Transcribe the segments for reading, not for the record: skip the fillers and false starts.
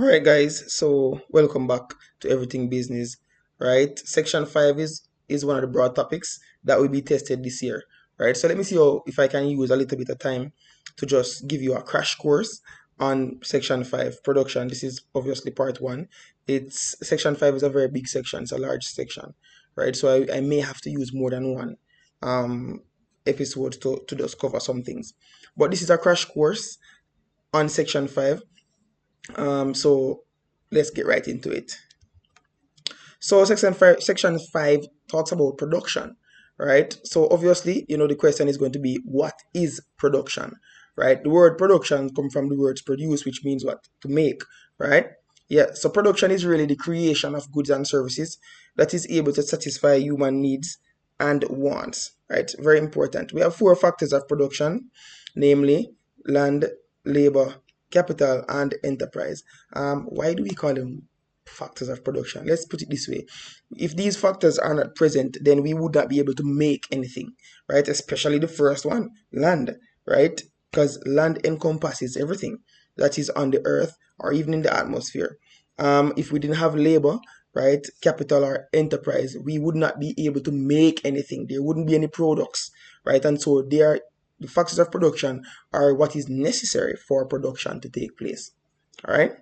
All right, guys. So welcome back to Everything Business. Right, Section 5 is one of the broad topics that will be tested this year. Right. So let me see how if I can use a little bit of time to just give you a crash course on Section 5 production. This is obviously part one. It's Section 5 is a very big section. It's a large section. Right. So I may have to use more than one episode to just cover some things. But this is a crash course on Section 5. So let's get right into it. So section 5 talks about production, right? So obviously, the question is going to be, what is production, right? The word production comes from the words produce, which means what? To make, right? Yeah, so production is really the creation of goods and services that is able to satisfy human needs and wants, right? Very important. We have four factors of production, namely land, labor, capital, and enterprise. Why do we call them factors of production? Let's put it this way. If these factors are not present, then we would not be able to make anything, right? Especially the first one, land, right? Because land encompasses everything that is on the earth or even in the atmosphere. If we didn't have labor, right, capital or enterprise, we would not be able to make anything. There wouldn't be any products, right? And so the factors of production are what is necessary for production to take place. All right.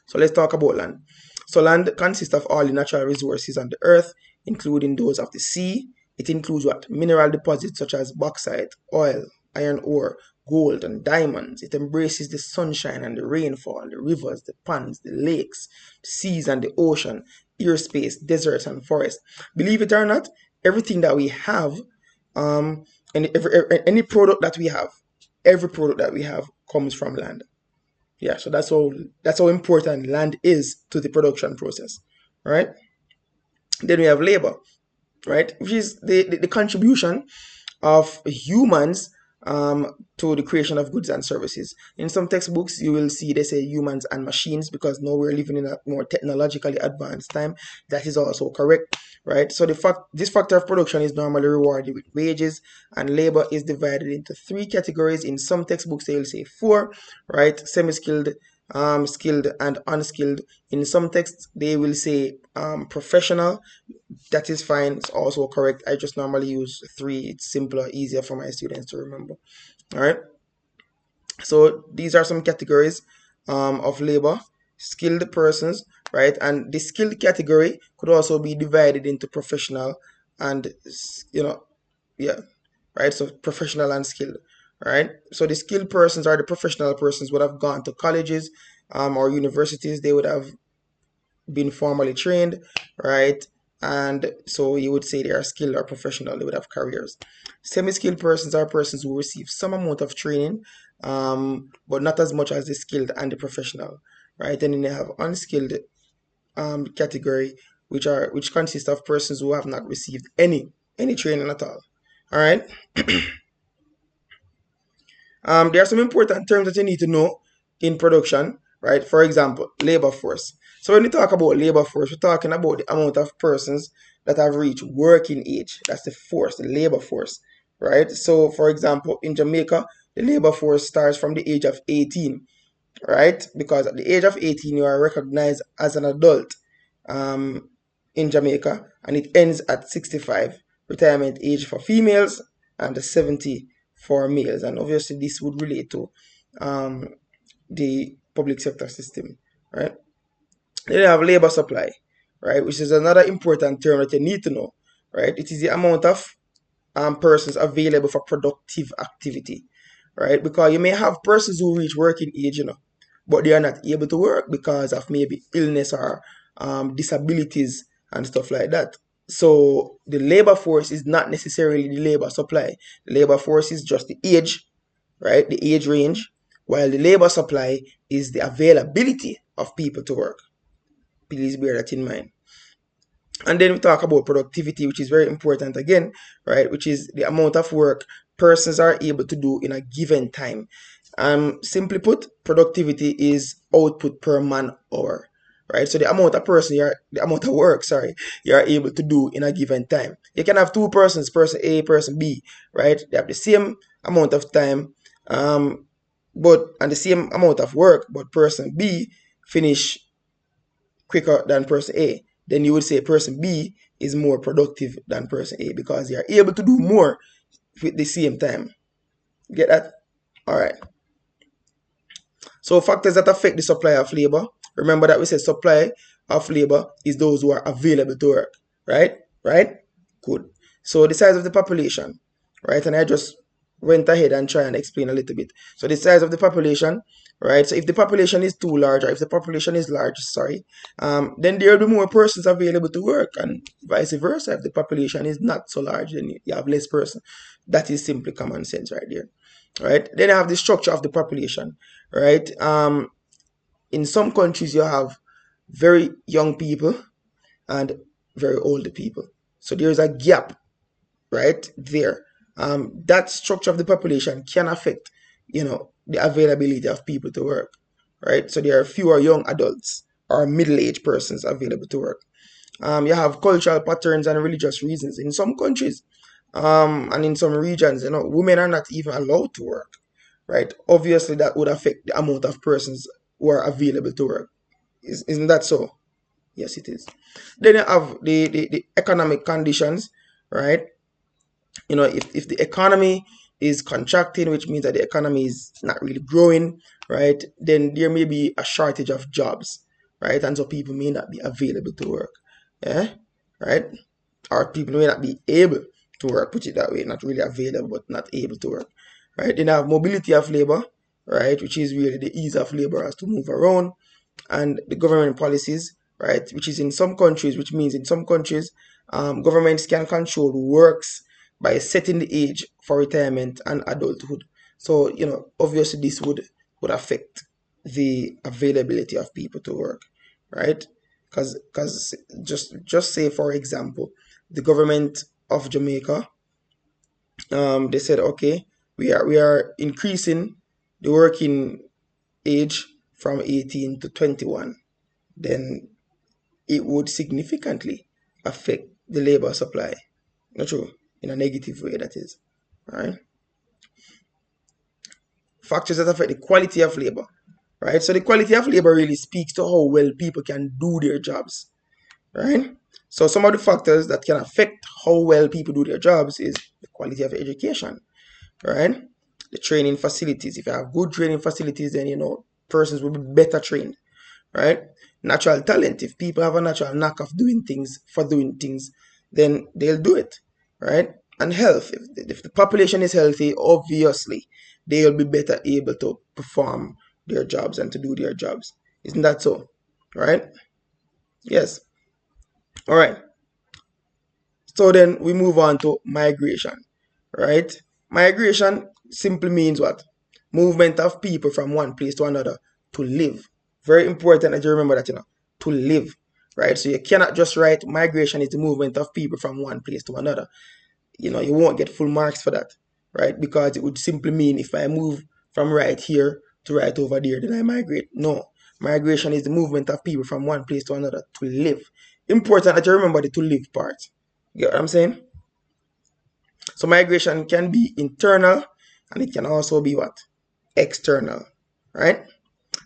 So let's talk about land. So land consists of all the natural resources on the earth, including those of the sea. It includes what? Mineral deposits such as bauxite, oil, iron ore, gold, and diamonds. It embraces the sunshine and the rainfall, the rivers, the ponds, the lakes, the seas and the ocean, airspace, deserts, and forests. Believe it or not, everything that we have, and any product that we have, every product that we have comes from land. Yeah, so that's how important land is to the production process, right? Then we have labor, right, which is the contribution of humans to the creation of goods and services. In some textbooks, you will see they say humans and machines because now we're living in a more technologically advanced time. That is also correct, right? So this factor of production is normally rewarded with wages, and labor is divided into three categories. In some textbooks, they will say four, right? Semi-skilled, skilled, and unskilled. In some texts, they will say professional. That is fine. It's also correct. I just normally use three. It's simpler, easier for my students to remember. All right. So these are some categories of labor. Skilled persons, right? And the skilled category could also be divided into professional and, yeah, right? So professional and skilled, right? So the skilled persons or the professional persons would have gone to colleges or universities. They would have been formally trained, right? And so you would say they are skilled or professional. They would have careers. Semi-skilled persons are persons who receive some amount of training, but not as much as the skilled and the professional, right? And then you have unskilled category, which consists of persons who have not received any training at all. All right. There are some important terms that you need to know in production, right? For example, labor force. So when we talk about labor force, we're talking about the amount of persons that have reached working age. That's the force, the labor force, right? So for example, in Jamaica, the labor force starts from the age of 18, right? Because at the age of 18, you are recognized as an adult in Jamaica, and it ends at 65, retirement age for females, and 70 for males. And obviously, this would relate to the public sector system, right? Then you have labor supply, right, which is another important term that you need to know, right? It is the amount of persons available for productive activity, right? Because you may have persons who reach working age, but they are not able to work because of maybe illness or disabilities and stuff like that. So the labor force is not necessarily the labor supply. The labor force is just the age, right? The age range, while the labor supply is the availability of people to work. Please bear that in mind. And then we talk about productivity, which is very important again, right? Which is the amount of work persons are able to do in a given time. Simply put, productivity is output per man hour, right? So the amount of work, you are able to do in a given time. You can have two persons, person A, person B, right? They have the same amount of time, and the same amount of work, but person B finish quicker than person A, then you would say person B is more productive than person A because they are able to do more with the same time. Get that? All right. So factors that affect the supply of labor. Remember that we said supply of labor is those who are available to work, right? Right? Good. So the size of the population, right? And I just went ahead and try and explain a little bit. So the size of the population, right? So if the population is too large, or if the population is large, sorry, then there will be more persons available to work, and vice versa. If the population is not so large, then you have less person. That is simply common sense right there, right? Then I have the structure of the population, right? In some countries you have very young people and very older people, so there's a gap right there. That structure of the population can affect, the availability of people to work, right? So there are fewer young adults or middle-aged persons available to work. You have cultural patterns and religious reasons in some countries, and in some regions, women are not even allowed to work, right? Obviously, that would affect the amount of persons who are available to work. Isn't that so? Yes, it is. Then you have the economic conditions, right? If the economy is contracting, which means that the economy is not really growing, right, then there may be a shortage of jobs, right? And so people may not be available to work, yeah, right? Or people may not be able to work, put it that way, not really available, but not able to work, right? Then you have mobility of labor, right, which is really the ease of laborers to move around, and the government policies, right, which is in some countries, which means in some countries, governments can control who works by setting the age for retirement and adulthood. So, obviously this would affect the availability of people to work, right? Because just say, for example, the government of Jamaica, they said, okay, we are increasing the working age from 18 to 21, then it would significantly affect the labor supply. Not true, in a negative way, that is. Right? Factors that affect the quality of labor. Right? So the quality of labor really speaks to how well people can do their jobs. Right? So some of the factors that can affect how well people do their jobs is the quality of education. Right? The training facilities. If you have good training facilities, then persons will be better trained. Right? Natural talent. If people have a natural knack of doing things for doing things, then they'll do it. Right? And health. If the population is healthy, obviously they'll be better able to perform their jobs and to do their jobs. Isn't that so? Right? Yes. All right. So then we move on to migration. Right? Migration simply means what? Movement of people from one place to another to live. Very important that you remember that, to live. Right? So you cannot just write migration is the movement of people from one place to another. You won't get full marks for that, right? Because it would simply mean if I move from right here to right over there, then I migrate. No, migration is the movement of people from one place to another to live. Important that you remember the to live part. You get what I'm saying? So migration can be internal and it can also be what? External, right?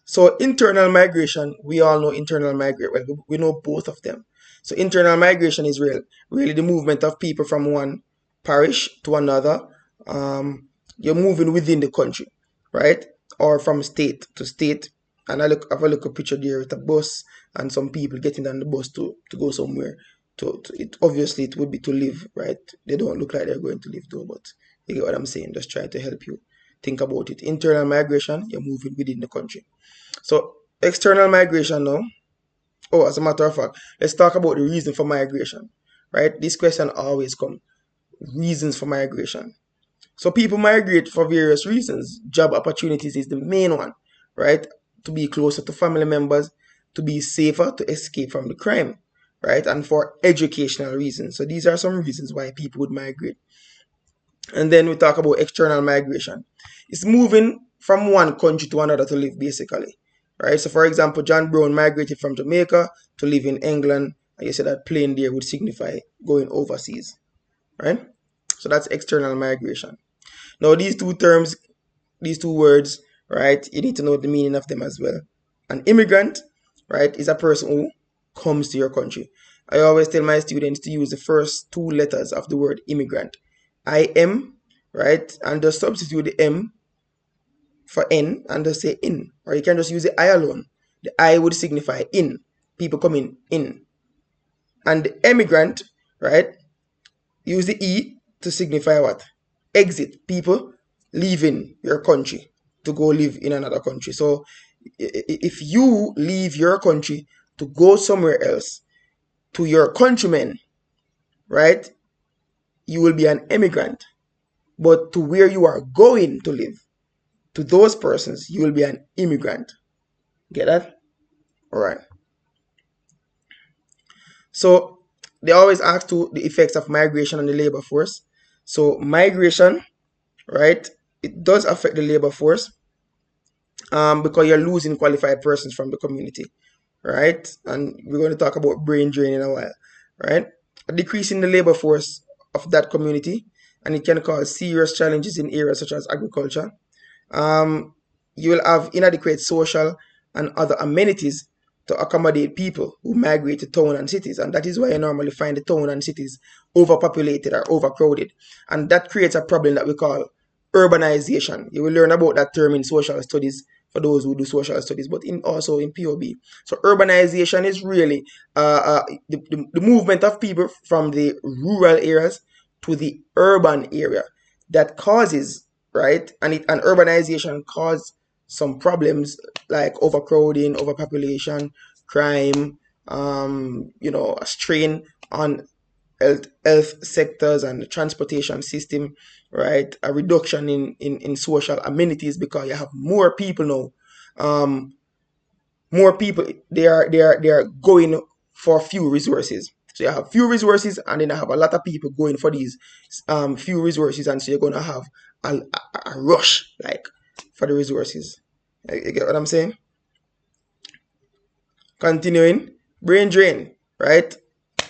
So internal migration, we all know internal migration. Well, we know both of them. So internal migration is really the movement of people from one parish to another. You're moving within the country, right? Or from state to state. And I have a look a picture there with a bus and some people getting on the bus to go somewhere. Obviously it would be to live, right? They don't look like they're going to live though, but you get what I'm saying. Just trying to help you think about it. Internal migration, you're moving within the country. So external migration now. Oh, as a matter of fact, let's talk about the reason for migration, right? This question always comes. Reasons for migration. So people migrate for various reasons. Job opportunities is the main one, right? To be closer to family members, to be safer, to escape from the crime, right? And for educational reasons. So these are some reasons why people would migrate. And then we talk about external migration. It's moving from one country to another to live, basically, right? So for example, John Brown migrated from Jamaica to live in England. And you said that plane there would signify going overseas, right? So that's external migration. Now these two terms, these two words, right, you need to know the meaning of them as well. An immigrant, right, is a person who comes to your country. I always tell my students to use the first two letters of the word immigrant. I-M, right, and just substitute the M for N and just say in. Or you can just use the I alone. The I would signify in, people coming in. And the emigrant, right, use the E to signify what? Exit, people leaving your country to go live in another country. So if you leave your country to go somewhere else, to your countrymen, right, you will be an immigrant. But to where you are going to live, to those persons, you will be an immigrant. Get that? All right. So they always ask to the effects of migration on the labor force. So migration, right, it does affect the labor force because you're losing qualified persons from the community, right? And we're going to talk about brain drain in a while, right? A decrease in the labor force of that community, and it can cause serious challenges in areas such as agriculture. You will have inadequate social and other amenities to accommodate people who migrate to town and cities, and that is why you normally find the town and cities overpopulated or overcrowded, and that creates a problem that we call urbanization. You will learn about that term in social studies for those who do social studies, but also in POB. So urbanization is really the movement of people from the rural areas to the urban area that causes, right, and urbanization cause some problems like overcrowding, overpopulation, crime, a strain on health sectors and the transportation system, right? A reduction in social amenities because you have more people now. More people, they are going for few resources. So you have few resources, and then I have a lot of people going for these few resources, and so you're gonna have a rush like for the resources. You get what I'm saying? Continuing, brain drain, right?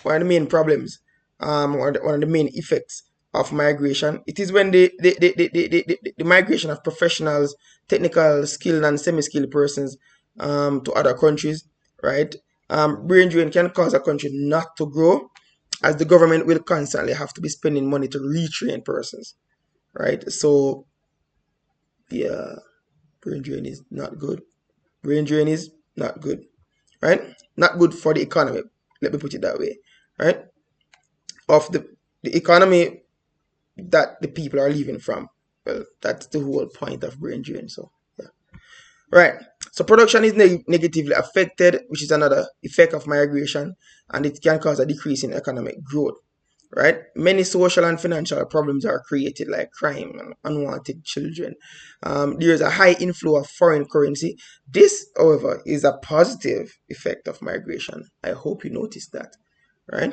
One of the main problems, one of the main effects of migration. It is when the migration of professionals, technical, skilled, and semi-skilled persons to other countries, right? Brain drain can cause a country not to grow, as the government will constantly have to be spending money to retrain persons, right? So, yeah, brain drain is not good. Brain drain is not good, right? Not good for the economy. Let me put it that way, right? Of the economy that the people are leaving from. Well, that's the whole point of brain drain. So, yeah. Right. So production is negatively affected, which is another effect of migration, and it can cause a decrease in economic growth. Right. Many social and financial problems are created, like crime and unwanted children. There is a high inflow of foreign currency. This, however, is a positive effect of migration. I hope you noticed that. Right.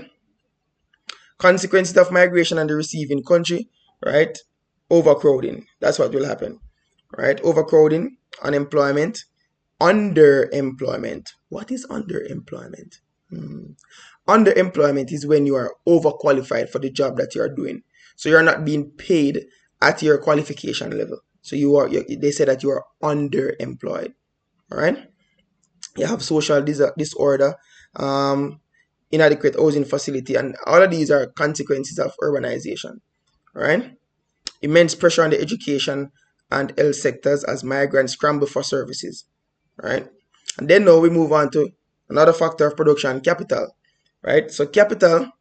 Consequences of migration and the receiving country, right? Overcrowding. That's what will happen, right? Overcrowding, unemployment, underemployment. What is underemployment? Underemployment is when you are overqualified for the job that you are doing. So you're not being paid at your qualification level. So they say that you are underemployed. All right. You have social disorder, inadequate housing facility, and all of these are consequences of urbanization, right? Immense pressure on the education and health sectors as migrants scramble for services, right? And then now we move on to another factor of production, capital, right? So capital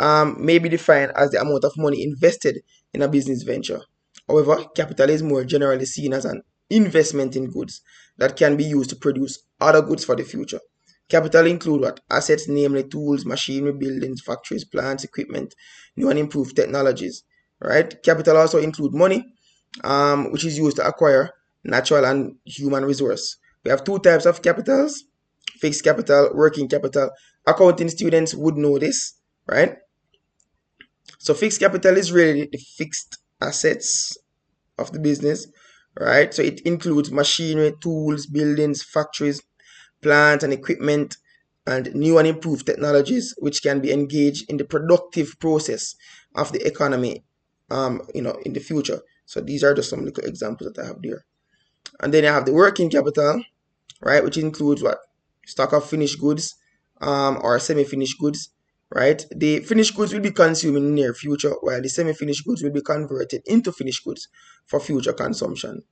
may be defined as the amount of money invested in a business venture. However, capital is more generally seen as an investment in goods that can be used to produce other goods for the future. Capital include what? Assets, namely tools, machinery, buildings, factories, plants, equipment, new and improved technologies. Right? Capital also include money, which is used to acquire natural and human resource. We have two types of capitals: fixed capital, working capital. Accounting students would know this, right? So fixed capital is really the fixed assets of the business, right? So it includes machinery, tools, buildings, factories, plants and equipment, and new and improved technologies which can be engaged in the productive process of the economy, in the future. So these are just some little examples that I have there. And then I have the working capital, right? Which includes what? Stock of finished goods, or semi-finished goods, right? The finished goods will be consumed in the near future, while the semi-finished goods will be converted into finished goods for future consumption,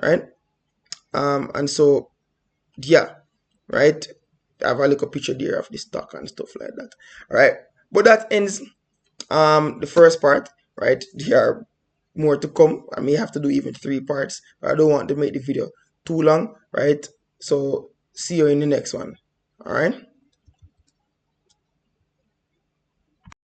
right? And so, yeah, right? I have a little picture there of the stock and stuff like that, right? But that ends the first part, right? There are more to come. I may have to do even 3 parts, but I don't want to make the video too long, right? So see you in the next one. All right.